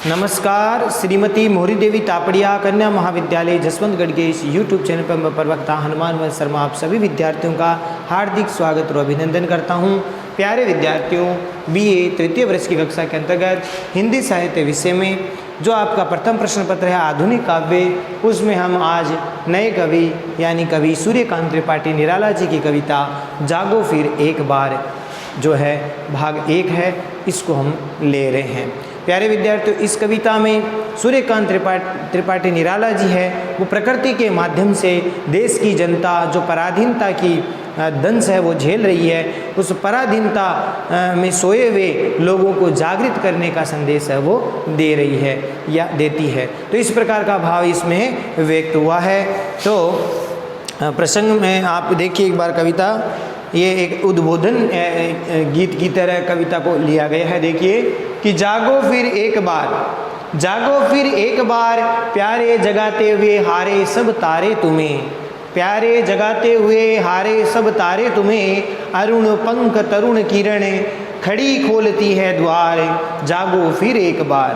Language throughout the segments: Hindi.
नमस्कार। श्रीमती मोहरी देवी तापड़िया कन्या महाविद्यालय जसवंतगढ़ के इस YouTube चैनल पर मैं प्रवक्ता हनुमान वंश शर्मा आप सभी विद्यार्थियों का हार्दिक स्वागत और अभिनंदन करता हूं। प्यारे विद्यार्थियों, BA तृतीय वर्ष की कक्षा के अंतर्गत हिंदी साहित्य विषय में जो आपका प्रथम प्रश्न पत्र है आधुनिक काव्य, उसमें हम आज नए कवि यानी कवि सूर्यकांत त्रिपाठी निराला जी की कविता जागो फिर एक बार जो है भाग 1 है, इसको हम ले रहे हैं। प्यारे विद्यार्थियों, इस कविता में सूर्यकांत त्रिपाठी निराला जी है वो प्रकृति के माध्यम से देश की जनता जो पराधीनता की दंश है वो झेल रही है, उस पराधीनता में सोए हुए लोगों को जागृत करने का संदेश है वो दे रही है या देती है। तो इस प्रकार का भाव इसमें व्यक्त हुआ है। तो प्रसंग में आप देखिए एक बार कविता, ये एक उद्बोधन गीत की तरह कविता को लिया गया है। देखिए कि जागो फिर एक बार, जागो फिर एक बार, प्यारे जगाते हुए हारे सब तारे तुम्हें, प्यारे जगाते हुए हारे सब तारे तुम्हें, अरुण पंख तरुण किरण खड़ी खोलती है द्वार, जागो फिर एक बार।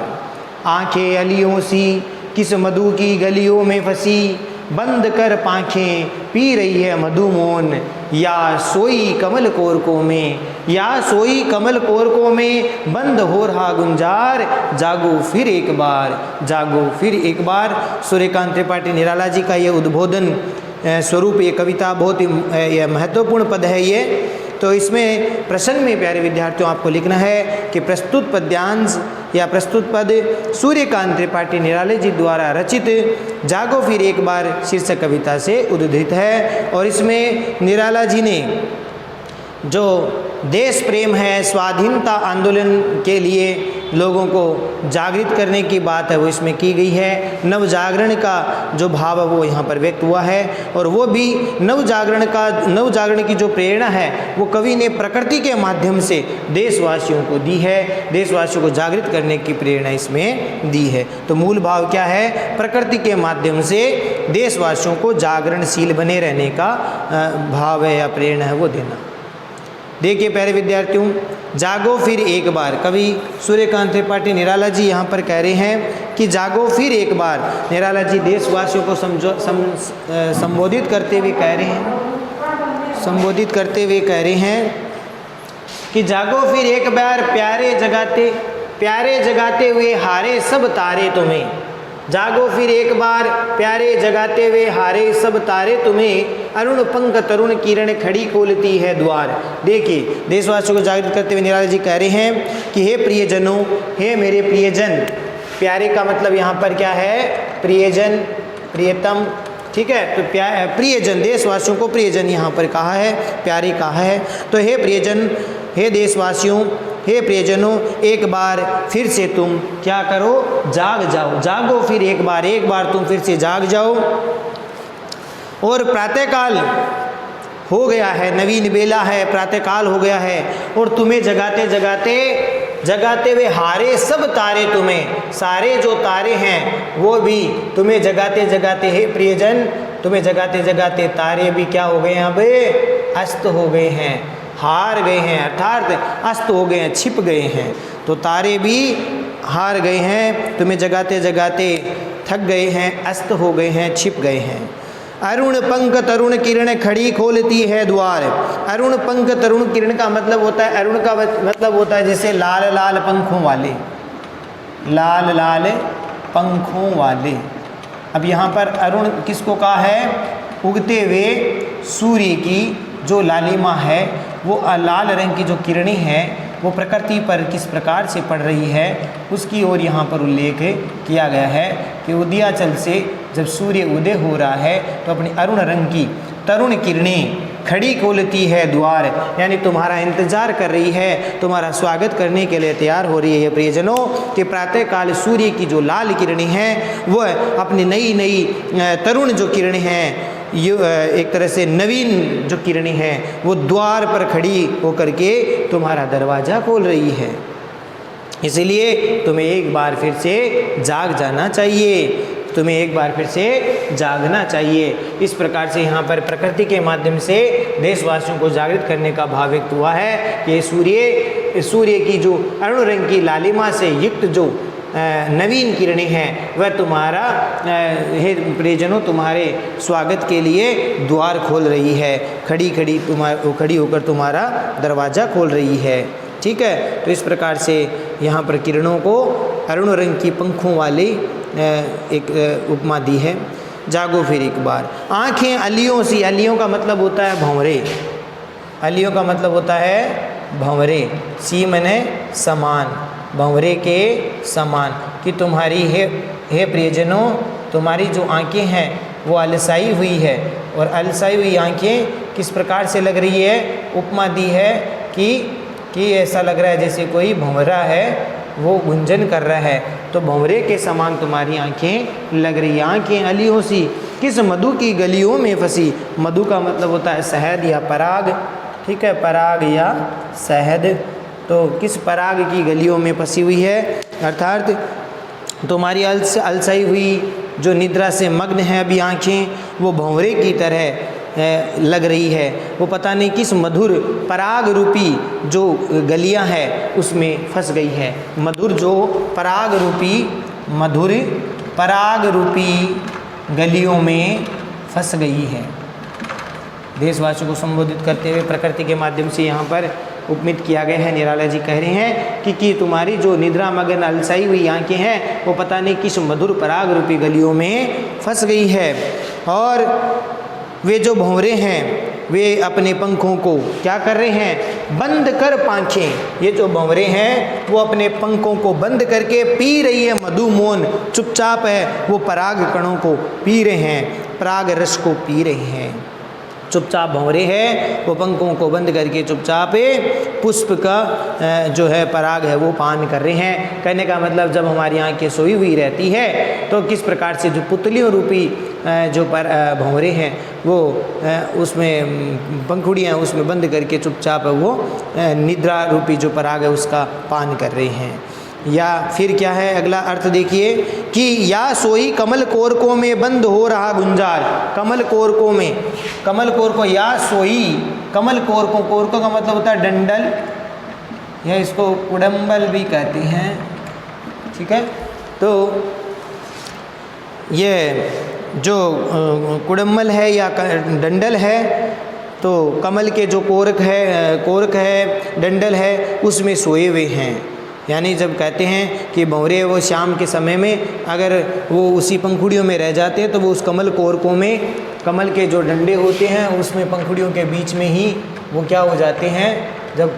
आंखें अलियों सी किस मधु की गलियों में फंसी, बंद कर पाँखें पी रही है मधुमोन, या सोई कमल कोरकों में, या सोई कमल कोरकों में बंद हो रहा गुंजार, जागो फिर एक बार, जागो फिर एक बार। सूर्यकांत त्रिपाठी निराला जी का ये उद्बोधन स्वरूप ये कविता बहुत ही महत्वपूर्ण पद है ये। तो इसमें प्रसंग में प्यारे विद्यार्थियों आपको लिखना है कि प्रस्तुत पद्यांश या प्रस्तुत पद सूर्यकांत त्रिपाठी निराला जी द्वारा रचित जागो फिर एक बार शीर्षक कविता से उद्धृत है। और इसमें निराला जी ने जो देश प्रेम है, स्वाधीनता आंदोलन के लिए लोगों को जागृत करने की बात है वो इसमें की गई है। नवजागरण का जो भाव है वो यहाँ पर व्यक्त हुआ है, और वो भी नवजागरण की जो प्रेरणा है वो कवि ने प्रकृति के माध्यम से देशवासियों को दी है, देशवासियों को जागृत करने की प्रेरणा इसमें दी है। तो मूल भाव क्या है? प्रकृति के माध्यम से देशवासियों को जागरणशील बने रहने का भाव है या प्रेरणा है वो देना। देखिए प्यारे विद्यार्थियों, जागो फिर एक बार, कवि सूर्यकांत त्रिपाठी निराला जी यहाँ पर कह रहे हैं कि जागो फिर एक बार। निराला जी देशवासियों को संबोधित करते हुए कह रहे हैं, संबोधित करते हुए कह रहे हैं कि जागो फिर एक बार, प्यारे जगाते हुए हारे सब तारे तुम्हें, जागो फिर एक बार, प्यारे जगाते हुए हारे सब तारे तुम्हें, अरुण पंख तरुण किरण खड़ी खोलती है द्वार। देखिए देशवासियों को जागृत करते हुए निराला जी कह रहे हैं कि हे प्रियजनों, हे मेरे प्रियजन। प्यारे का मतलब यहाँ पर क्या है? प्रियजन, प्रियतम, ठीक है। तो प्रियजन, देशवासियों को प्रियजन यहाँ पर कहा है, प्यारे कहा है। तो हे प्रियजन, हे देशवासियों, हे प्रियजनों, एक बार फिर से तुम क्या करो? जाग जाओ, जागो फिर एक बार तुम फिर से जाग जाओ। और प्रातःकाल हो गया है, नवीन बेला है, प्रातःकाल हो गया है, और तुम्हें जगाते हुए हारे सब तारे तुम्हें, सारे जो तारे हैं वो भी तुम्हें जगाते जगाते, हे प्रियजन, तुम्हें जगाते जगाते तारे भी क्या हो गए हैं? अब अस्त हो गए हैं, हार गए हैं, अर्थात अस्त हो गए हैं, छिप गए हैं। तो तारे भी हार गए हैं, तुम्हें जगाते जगाते थक गए हैं, अस्त हो गए हैं, छिप गए हैं। अरुण पंख तरुण किरण खड़ी खोलती है द्वार। अरुण पंख तरुण किरण का मतलब होता है, अरुण का मतलब होता है जैसे लाल लाल पंखों वाले, लाल लाल पंखों वाले। अब यहाँ पर अरुण किसको कहा है? उगते हुए सूर्य की जो लालिमा है वो लाल रंग की जो किरणें हैं वो प्रकृति पर किस प्रकार से पड़ रही है उसकी ओर यहाँ पर उल्लेख किया गया है कि उदयाचल से जब सूर्य उदय हो रहा है तो अपनी अरुण रंग की तरुण किरणें खड़ी खोलती है द्वार, यानी तुम्हारा इंतजार कर रही है, तुम्हारा स्वागत करने के लिए तैयार हो रही है प्रियजनों। कि प्रातःकाल सूर्य की जो लाल किरणें हैं वह अपनी नई नई तरुण जो किरणें हैं, ये एक तरह से नवीन जो किरणें हैं वो द्वार पर खड़ी होकर के तुम्हारा दरवाज़ा खोल रही है। इसलिए तुम्हें एक बार फिर से जाग जाना चाहिए, तुम्हें एक बार फिर से जागना चाहिए। इस प्रकार से यहाँ पर प्रकृति के माध्यम से देशवासियों को जागृत करने का भाव व्यक्त हुआ है कि सूर्य की जो अरुण रंग की लालिमा से युक्त जो नवीन किरणें हैं वह तुम्हारा हे प्रियजनों तुम्हारे स्वागत के लिए द्वार खोल रही है, खड़ी होकर तुम्हारा दरवाज़ा खोल रही है। ठीक है, तो इस प्रकार से यहाँ पर किरणों को अरुण रंग की पंखों वाली एक उपमा दी है। जागो फिर एक बार, आँखें अलियों सी, अलियों का मतलब होता है भंवरे, अलियों का मतलब होता है भंवरे, सी मने समान, भंवरे के समान, कि तुम्हारी हे प्रियजनों तुम्हारी जो आँखें हैं वो अलसाई हुई है, और अलसाई हुई आँखें किस प्रकार से लग रही है, उपमा दी है कि ऐसा लग रहा है जैसे कोई भंवरा है वो गुंजन कर रहा है, तो भंवरे के समान तुम्हारी आंखें लग रही। आंखें अलियों सी किस मधु की गलियों में फंसी, मधु का मतलब होता है शहद या पराग, ठीक है, पराग या शहद, तो किस पराग की गलियों में फंसी हुई है, अर्थात तुम्हारी अलसाई हुई जो निद्रा से मग्न है अभी आँखें, वो भंवरे की तरह लग रही है, वो पता नहीं किस मधुर पराग रूपी जो गलियां हैं उसमें फंस गई है, मधुर जो मधुर पराग रूपी गलियों में फंस गई है। देशवासियों को संबोधित करते हुए प्रकृति के माध्यम से यहाँ पर उपमित किया गया है। निराला जी कह रहे हैं कि तुम्हारी जो निद्रा मगन अलसाई हुई आंखें हैं वो पता नहीं किस मधुर पराग रूपी गलियों में फंस गई है, और वे जो भंवरे हैं वे अपने पंखों को क्या कर रहे हैं, बंद कर पांखें, ये जो भंवरे हैं वो अपने पंखों को बंद करके पी रही है मधुमोन, चुपचाप है वो पराग कणों को पी रहे हैं, पराग रस को पी रहे हैं, चुपचाप भंवरे हैं वो पंखों को बंद करके चुपचाप पुष्प का जो है पराग है वो पान कर रहे हैं। कहने का मतलब जब हमारी आंखें सोई हुई रहती है तो किस प्रकार से जो पुतलियों रूपी जो भंवरे हैं वो उसमें पंखुड़ियाँ उसमें बंद करके चुपचाप वो निद्रा रूपी जो पराग है उसका पान कर रहे हैं। या फिर क्या है अगला अर्थ देखिए कि या सोई कमल कोरकों में बंद हो रहा गुंजार, कमल कोरकों में, कमल कोरकों, या सोई कमल कोरकों, कोरकों का मतलब होता है डंडल या इसको कुडम्बल भी कहते हैं, ठीक है, तो ये जो कुडम्बल है या डंडल है तो कमल के जो कोरक है डंडल है उसमें सोए हुए हैं। यानी जब कहते हैं कि भंवरे वो शाम के समय में अगर वो उसी पंखुड़ियों में रह जाते हैं तो वो उस कमल कोरकों में, कमल के जो डंडे होते हैं उसमें पंखुड़ियों के बीच में ही वो क्या हो जाते हैं, जब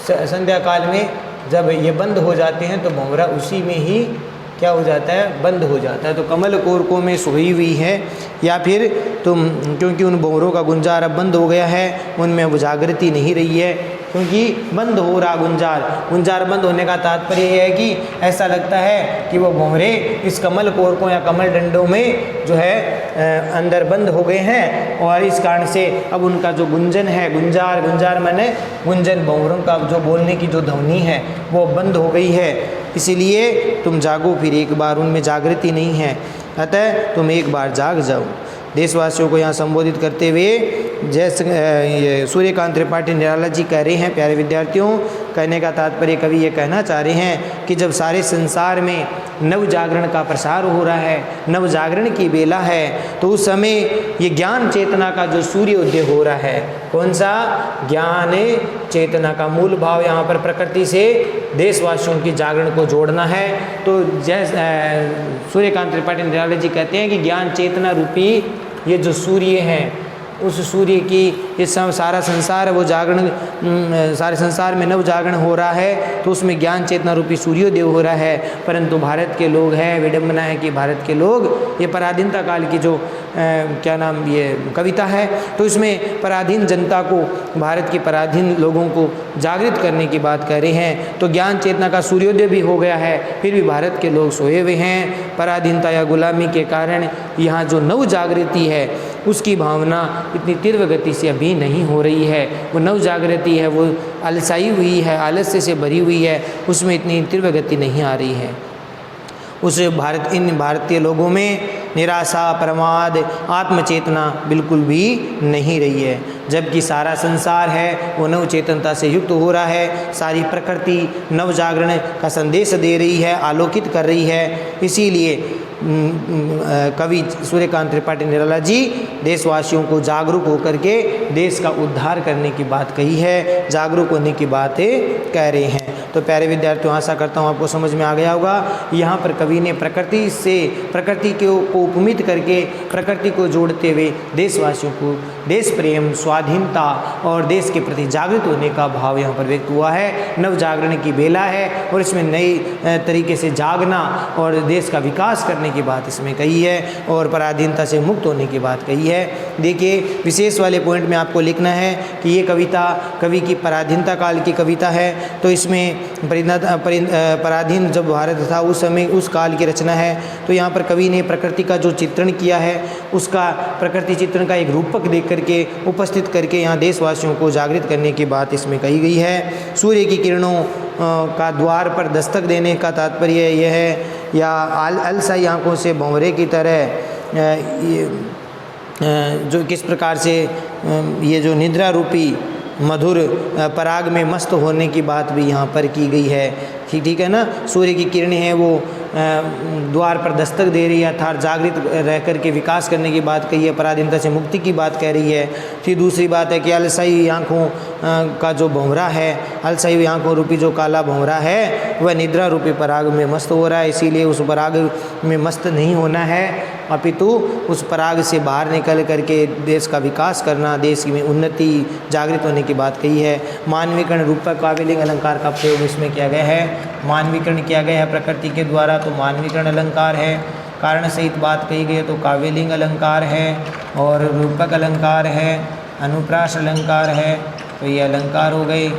संध्या काल में जब ये बंद हो जाते हैं तो भंवरा उसी में ही क्या हो जाता है, बंद हो जाता है। तो कमल कोरकों में सोई हुई है, या फिर तुम क्योंकि उन भंवरों का गुंजार अब बंद हो गया है, उनमें वो जागृति नहीं रही है, क्योंकि बंद हो रहा गुंजार बंद होने का तात्पर्य यह है कि ऐसा लगता है कि वो भंवरे इस कमल कोरकों या कमल डंडों में जो है अंदर बंद हो गए हैं, और इस कारण से अब उनका जो गुंजन है, गुंजार माने गुंजन, भंवरों का जो बोलने की जो ध्वनि है वो बंद हो गई है, इसीलिए तुम जागो फिर एक बार, उनमें जागृति नहीं है, अतः तुम एक बार जाग जाओ। देशवासियों को यहाँ संबोधित करते हुए जैसे ये सूर्यकांत त्रिपाठी निराला जी कह रहे हैं, प्यारे विद्यार्थियों, कहने का तात्पर्य कवि ये कहना चाह रहे हैं कि जब सारे संसार में नव जागरण का प्रसार हो रहा है, नव जागरण की बेला है, तो उस समय ये ज्ञान चेतना का जो सूर्योदय हो रहा है, कौन सा, ज्ञान चेतना का मूल भाव यहाँ पर प्रकृति से देशवासियों की जागरण को जोड़ना है। तो जैसे सूर्यकांत त्रिपाठी निराला जी कहते हैं कि ज्ञान चेतना रूपी ये जो सूर्य हैं, उस सूर्य की इस सारा संसार है वो जागरण, सारे संसार में नव जागरण हो रहा है, तो उसमें ज्ञान चेतना रूपी सूर्योदय हो रहा है। परंतु भारत के लोग हैं, विडम्बना है कि भारत के लोग, ये पराधीनता काल की जो क्या नाम ये कविता है, तो इसमें पराधीन जनता को, भारत के पराधीन लोगों को जागृत करने की बात कर रहे हैं। तो ज्ञान चेतना का सूर्योदय भी हो गया है, फिर भी भारत के लोग सोए हुए हैं। पराधीनता या गुलामी के कारण यहाँ जो नव जागृति है उसकी भावना इतनी तीव्र गति से अभी नहीं हो रही है। वो नव जागृति है वो अलसाई हुई है, आलस्य से भरी हुई है, उसमें इतनी तीव्र गति नहीं आ रही है। उस इन भारतीय लोगों में निराशा, प्रमाद, आत्मचेतना बिल्कुल भी नहीं रही है। जबकि सारा संसार है वो नव चेतनता से युक्त हो रहा है, सारी प्रकृति नव जागरण का संदेश दे रही है, आलोकित कर रही है। इसीलिए कवि सूर्यकांत त्रिपाठी निराला जी देशवासियों को जागरूक होकर के देश का उद्धार करने की बात कही है, जागरूक होने की बातें कह रहे हैं। तो प्यारे विद्यार्थियों, आशा करता हूँ आपको समझ में आ गया होगा। यहाँ पर कवि ने प्रकृति को उपमित करके प्रकृति को जोड़ते हुए देशवासियों को देश प्रेम, स्वाधीनता और देश के प्रति जागृत होने का भाव यहाँ पर व्यक्त हुआ है। नव जागरण की बेला है और इसमें नई तरीके से जागना और देश का विकास करने की बात इसमें कही है और पराधीनता से मुक्त होने की बात कही है। देखिए, विशेष वाले पॉइंट में आपको लिखना है कि ये कविता कवि की पराधीनता काल की कविता है। तो इसमें पराधीन जब भारत था उस समय उस काल की रचना है। तो यहाँ पर कवि ने प्रकृति का जो चित्रण किया है उसका प्रकृति चित्रण का एक रूपक देख करके उपस्थित करके यहाँ देशवासियों को जागृत करने की बात इसमें कही गई है। सूर्य की किरणों का द्वार पर दस्तक देने का तात्पर्य यह है, या अलसाई आँखों से भंवरे की तरह जो किस प्रकार से ये जो निद्रा रूपी मधुर पराग में मस्त होने की बात भी यहाँ पर की गई है। ठीक है ना। सूर्य की किरणें हैं वो द्वार पर दस्तक दे रही है, अर्थात जागृत रह कर के विकास करने की बात कही है, पराधीनता से मुक्ति की बात कह रही है। फिर दूसरी बात है कि अलसाई आँखों का जो भंवरा है, अलसाई आँखों रूपी जो काला भंवरा है वह निद्रा रूपी पराग में मस्त हो रहा है। इसीलिए उस पराग में मस्त नहीं होना है, अपितु उस पराग से बाहर निकल करके देश का विकास करना, देश में उन्नति, जागृत होने की बात कही है। मानवीकरण रूपक काव्यलिंग अलंकार का प्रयोग इसमें किया गया है। मानवीकरण किया गया है प्रकृति के द्वारा, तो मानवीकरण अलंकार है। कारण सहित बात कही गई है तो काव्यलिंग अलंकार है और रूपक अलंकार है, अनुप्रास अलंकार है। तो ये अलंकार हो गए।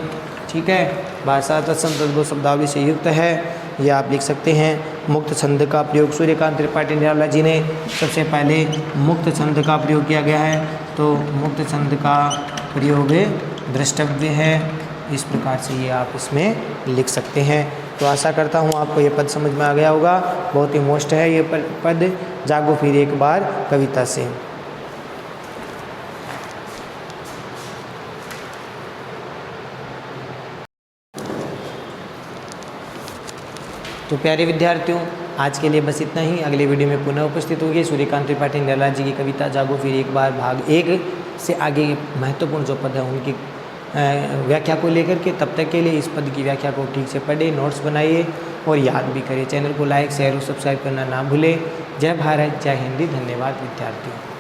ठीक है। भाषा तत्सम तद्भव शब्दावली से युक्त है, यह आप लिख सकते हैं। मुक्त छंद का प्रयोग सूर्यकांत त्रिपाठी निराला जी ने सबसे पहले मुक्त छंद का प्रयोग किया गया है। तो मुक्त छंद का प्रयोग द्रष्टव्य है, इस प्रकार से ये आप इसमें लिख सकते हैं। तो आशा करता हूँ आपको ये पद समझ में आ गया होगा। बहुत ही मोस्ट है ये पद। जागो फिर एक बार कविता से। तो प्यारे विद्यार्थियों, आज के लिए बस इतना ही। अगले वीडियो में पुनः उपस्थित होगी सूर्यकांत त्रिपाठी निराला जी की कविता जागो फिर एक बार भाग 1 से आगे महत्वपूर्ण जो पद है उनकी व्याख्या को लेकर के। तब तक के लिए इस पद की व्याख्या को ठीक से पढ़ें, नोट्स बनाइए और याद भी करिए। चैनल को लाइक, शेयर और सब्सक्राइब करना ना भूलें। जय भारत, जय हिंदी। धन्यवाद विद्यार्थियों।